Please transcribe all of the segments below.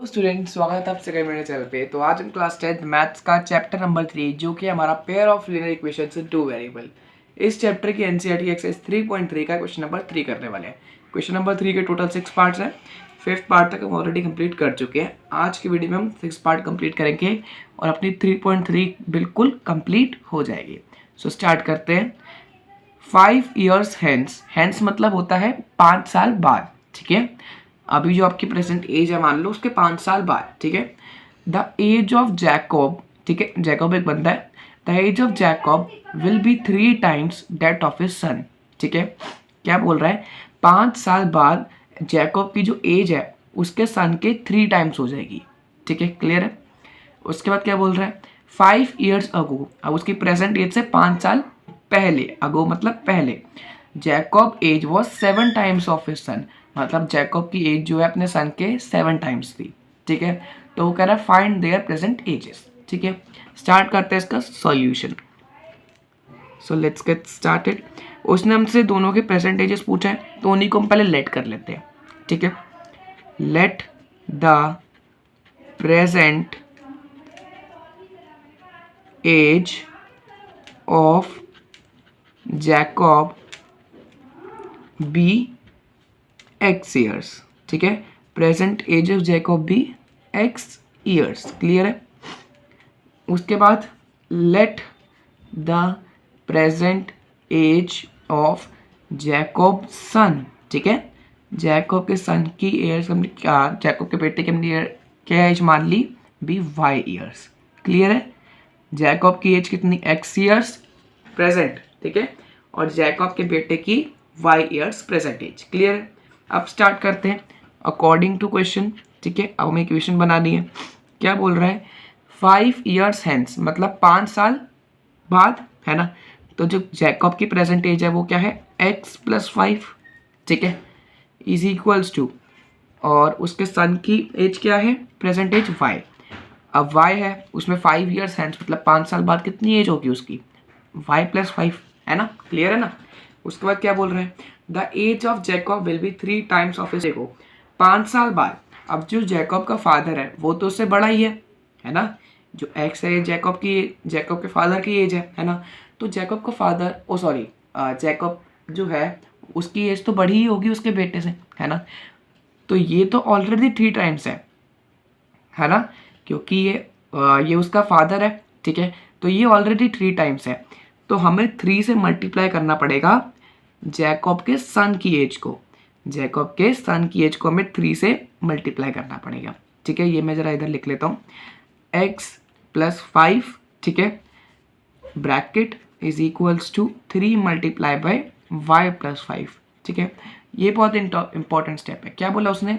Student, स्वागत है आप सभी मेरे चैनल पे। तो आज हम क्लास 10 मैथ्स का चैप्टर नंबर 3 जो कि हमारा pair of linear equations in two variable, इस चैप्टर की एनसीईआरटी एक्सरसाइज 3.3 का क्वेश्चन नंबर 3 करने वाले हैं। क्वेश्चन नंबर 3 के टोटल 6 पार्ट्स हैं। 5th पार्ट तक हम ऑलरेडी कंप्लीट कर चुके हैं। आज की वीडियो में हम 6 पार्ट कंप्लीट करेंगे और अपनी 3.3 बिल्कुल कंप्लीट हो जाएगी। सो स्टार्ट करते हैं। 5 years हैंस मतलब होता है 5 साल बाद। ठीक है, अभी जो आपकी प्रेजेंट एज है मान लो उसके 5 साल बाद। ठीक है, द एज ऑफ जैकब, ठीक है, जैकब एक बंदा है। The age of Jacob will be 3 times that of his son. ठीक है, क्या बोल रहा है? 5 साल बाद जैकब की जो एज है उसके सन के 3 times हो जाएगी। ठीक है, क्लियर है। उसके बाद क्या बोल रहा है? 5 years अगो, अब उसकी प्रेजेंट एज से 5 साल पहले, अगो मतलब पहले, Jacob age was 7 times of his son, मतलब जैकब की एज जो है अपने सन के 7 times थी। ठीक है, तो वो कह रहा है फाइंड देयर प्रेजेंट एजेस। ठीक है, स्टार्ट करते हैं इसका solution. So let's get started. उसने हमसे दोनों के प्रेजेंट एजेस पूछा है, तो उन्हीं को हम पहले लेट कर लेते हैं। ठीक है, let the present age of Jacob be X years. ठीक है, present age of Jacob be X years. Clear है। उसके बाद let the present age of Jacob son. ठीक है, जैकब के सन की एयर्स हमने क्या, जैकब के बेटे की हमने क्या एज मान ली? Be Y years. क्लियर है। जैकब की एज कितनी? X years present. ठीक है, और जैकब के बेटे की Y years present age. Clear है। अब स्टार्ट करते हैं अकॉर्डिंग टू क्वेश्चन। ठीक है, अब हमें इक्वेशन बनानी है। क्या बोल रहा है? 5 years हैंस मतलब 5 साल बाद, है ना। तो जो जैकब की प्रेजेंट एज है वो क्या है? x + 5। ठीक है, इज इक्वल्स टू, और उसके सन की एज क्या है? Present age y। अब y है उसमें 5 years हैंस मतलब 5 साल बाद कितनी एज होगी उसकी? y + 5, है ना। क्लियर है ना। उसके बाद क्या बोल रहे हैं? The age of Jacob will be 3 times of his. 5 साल बाद, अब जो जैकब का फादर है वो तो उससे बड़ा ही है ना। जो एक्स है जैकब की, जैकब के फादर की एज है ना। तो जैकब का फादर, ओ सॉरी, जैकब जो है उसकी एज तो बड़ी ही होगी उसके बेटे से, है ना। तो ये तो ऑलरेडी 3 times है ना, क्योंकि ये उसका फादर है। ठीक है, तो ये ऑलरेडी 3 times है। तो हमें 3 से मल्टीप्लाई करना पड़ेगा जैकब के सन की एज को। जैकब के सन की एज को हमें 3 से मल्टीप्लाई करना पड़ेगा। ठीक है, ये मैं ज़रा इधर लिख लेता हूँ, x + 5। ठीक है, bracket is equals to 3 multiply by y + 5। ठीक है, ये बहुत इंपॉर्टेंट स्टेप है। क्या बोला उसने?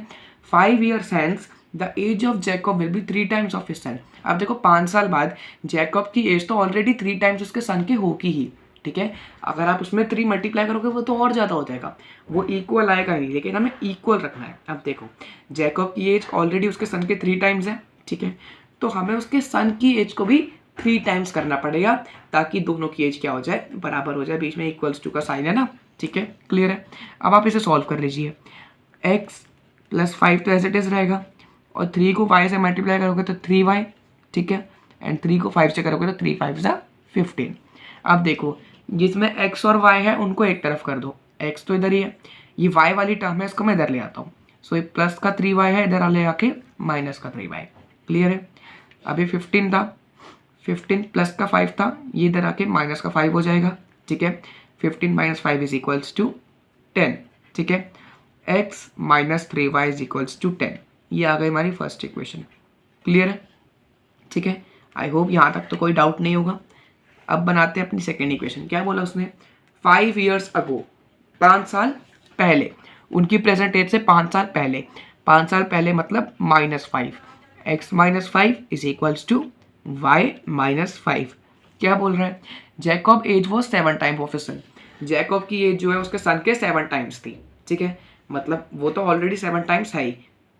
5 years hence the age of Jacob will be 3 times of his son. अब देखो 5 साल बाद जैकब की एज तो ऑलरेडी 3 times उसके सन की होगी ही। ठीक है, अगर आप उसमें 3 मल्टीप्लाई करोगे वो तो और ज़्यादा हो जाएगा, वो इक्वल आएगा नहीं, लेकिन हमें इक्वल रखना है। अब देखो जैकब की एज ऑलरेडी उसके सन के 3 times है। ठीक है, तो हमें उसके सन की एज को भी 3 times करना पड़ेगा ताकि दोनों की एज क्या हो जाए? बराबर हो जाए। बीच में इक्वल्स टू का साइन है ना। ठीक है, क्लियर है। अब आप इसे सॉल्व कर लीजिए। x + 5 तो एज इट इज रहेगा, और 3 को 5 से मल्टीप्लाई करोगे तो 3y। ठीक है, एंड 3 को 5 से करोगे तो 3 5 = 15। अब देखो जिसमें x और y है उनको एक तरफ कर दो, x तो इधर ही है, ये y वाली टर्म है इसको मैं इधर ले आता हूँ। सो ये प्लस का 3y है, इधर ले आके माइनस का 3y। क्लियर है। अभी 15 था, 15 प्लस का 5 था, ये इधर आके माइनस का 5 हो जाएगा। ठीक है, 15 - 5 = 10। ठीक है, x - 3y = 10। ये आ गई हमारी फर्स्ट इक्वेशन। क्लियर है। ठीक है, आई होप यहाँ तक तो कोई डाउट नहीं होगा। अब बनाते हैं अपनी सेकेंड इक्वेशन। क्या बोला उसने? 5 years अगो, 5 साल पहले, उनकी प्रेजेंट एज से 5 साल पहले। 5 साल पहले मतलब -5, x - 5 = y - 5। क्या बोल रहा है? जैकब एज वो 7 times of his sun. Jacob की एज जो है उसके सन के 7 times थी। ठीक है, मतलब वो तो ऑलरेडी 7 times है ही,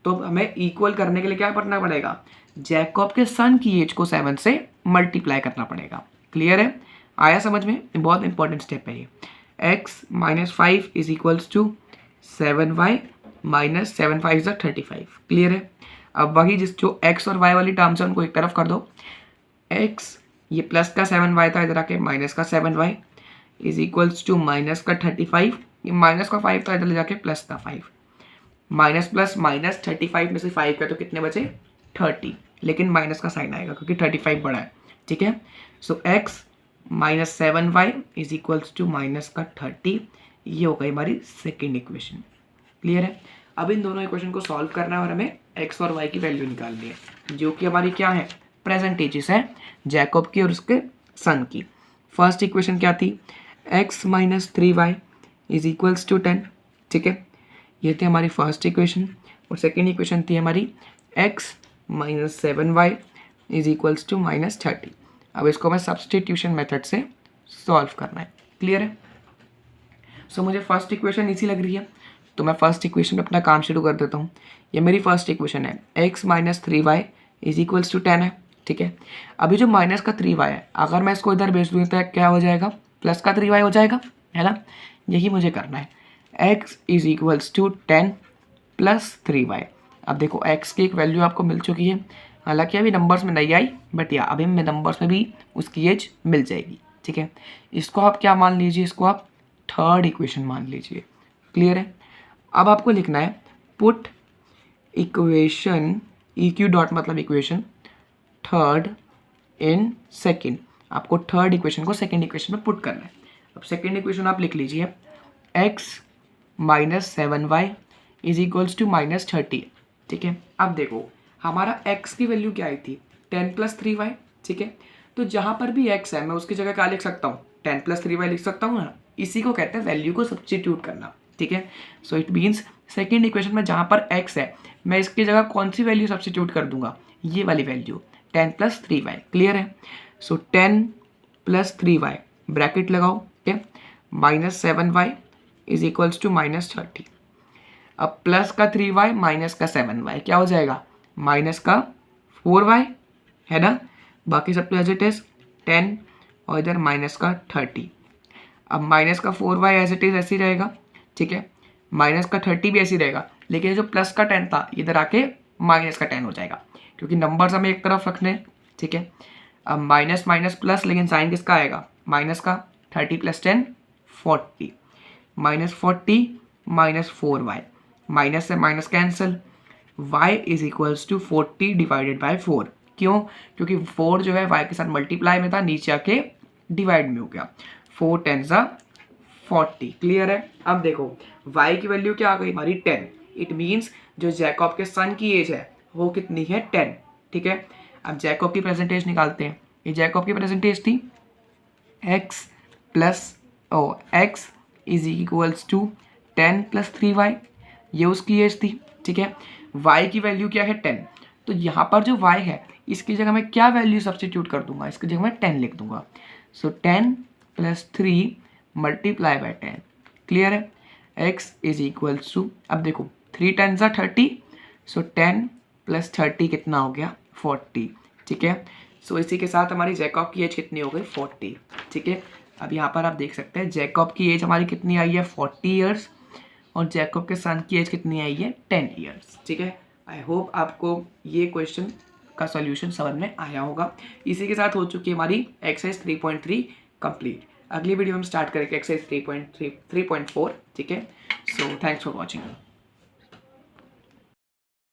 तो हमें इक्वल करने के लिए क्या करना पड़ेगा? जैकब के सन की एज को 7 से मल्टीप्लाई करना पड़ेगा। क्लियर है। आया समझ में? बहुत इंपॉर्टेंट स्टेप है ये। x - 5 = 7y - 7 5 = 35। क्लियर है। अब वही जिस जो एक्स और वाई वाली टर्म्स है उनको एक तरफ कर दो। एक्स ये प्लस का 7y था, इधर आके माइनस का 7y is equals to minus का 35, ये माइनस का 5 था, इधर ले जाके प्लस का 5, माइनस प्लस माइनस 35 में से 5 का तो कितने बचे 30, लेकिन माइनस का साइन आएगा क्योंकि 35 बड़ा है, ठीक है। So x minus 7y is equals to minus का 30, ये हो गई हमारी सेकेंड इक्वेशन। क्लियर है। अब इन दोनों इक्वेशन को सॉल्व करना है और हमें x और y की वैल्यू निकालनी है, जो कि हमारी क्या है, प्रेजेंट एजेस है जैकब की और उसके सन की। फर्स्ट इक्वेशन क्या थी, x minus 3y is equals to 10, ठीक है, ये थी हमारी फर्स्ट इक्वेशन। और सेकेंड इक्वेशन थी हमारी x minus 7y is equals to minus 30। अब इसको हमें सब्सटीट्यूशन मेथड से सॉल्व करना है। क्लियर है। सो मुझे फर्स्ट इक्वेशन इसी लग रही है, तो मैं फर्स्ट इक्वेशन में अपना काम शुरू कर देता हूँ। ये मेरी फर्स्ट इक्वेशन है, x minus 3y is equals to 10 है, ठीक है। अभी जो माइनस का 3y है, अगर मैं इसको इधर भेज दूँ तो क्या हो जाएगा, प्लस का 3y हो जाएगा, है ना। यही मुझे करना है, x is equals to 10 plus 3y। अब देखो x की एक वैल्यू आपको मिल चुकी है, हालांकि अभी नंबर्स में नहीं आई, बट या अभी में नंबर्स में भी उसकी एज मिल जाएगी, ठीक है। इसको आप क्या मान लीजिए, इसको आप थर्ड इक्वेशन मान लीजिए। क्लियर है। अब आपको लिखना है put equation, E Q dot मतलब इक्वेशन, थर्ड इन सेकेंड। आपको थर्ड इक्वेशन को सेकेंड इक्वेशन में पुट करना है। अब सेकेंड इक्वेशन आप लिख लीजिए, x minus 7y is equals to minus 30, ठीक है। अब देखो हमारा x की वैल्यू क्या आई थी, 10 प्लस 3y, ठीक है। तो जहाँ पर भी x है मैं उसकी जगह क्या लिख सकता हूँ, 10 प्लस 3y लिख सकता हूँ ना। इसी को कहते हैं वैल्यू को सब्स्टिट्यूट करना, ठीक है। So it means second equation में जहाँ पर x है मैं इसकी जगह कौन सी वैल्यू सब्स्टिट्यूट कर दूंगा, ये वाली वैल्यू 10 प्लस 3y। क्लियर है। सो 10 प्लस 3y ब्रैकेट लगाओ, ठीक है, minus 7y is equals to minus 30। अब प्लस का 3y माइनस का 7y क्या हो जाएगा, माइनस का 4y, है ना। बाकी सब तो एज इट इज 10 और इधर माइनस का 30। अब माइनस का 4y एज इट इज ऐसे ही रहेगा, ठीक है, माइनस का 30 भी ऐसे ही रहेगा, लेकिन जो प्लस का 10 था इधर आके माइनस का 10 हो जाएगा, क्योंकि नंबर्स हमें एक तरफ रखने हैं, ठीक है। अब माइनस माइनस प्लस, लेकिन साइन किसका आएगा, माइनस का। 30 plus 10 40, minus 40 minus 4y, minus से minus cancel, y is equals to 40 divided by 4। क्यों, क्योंकि 4 जो है y के साथ मल्टीप्लाई में था, नीचे आके डिवाइड में हो गया, 4 10 40। क्लियर है। अब देखो y की वैल्यू क्या आ गई हमारी 10, इट मीन्स जो जैकब के सन की एज है वो कितनी है 10, ठीक है। अब जैकब की प्रेजेंट एज निकालते हैं। ये जैकब की प्रेजेंट एज थी x plus x is equals to 10 plus 3y, ये उसकी एज थी, ठीक है। y की वैल्यू क्या है 10, तो यहाँ पर जो y है इसकी जगह मैं क्या वैल्यू सब्स्टिट्यूट कर दूंगा, इसकी जगह मैं 10 लिख दूंगा। सो 10 प्लस 3 मल्टीप्लाई बाई 10। क्लियर है। x इज इक्वल्स टू, अब देखो 3 10 30, सो 10 प्लस 30 कितना हो गया 40, ठीक है। सो इसी के साथ हमारी जैकब की एज कितनी हो गई 40, ठीक है। अब यहाँ पर आप देख सकते हैं जैकब की एज हमारी कितनी आई है 40 ईयर्स, और जैकब के सन की एज कितनी आई है 10 ईयर्स, ठीक है। आई होप आपको ये क्वेश्चन का सॉल्यूशन समझ में आया होगा। इसी के साथ हो चुकी है हमारी एक्सरसाइज 3.3 कंप्लीट। अगली वीडियो में स्टार्ट करेंगे एक्सरसाइज 3.4, ठीक है। So thanks for watching.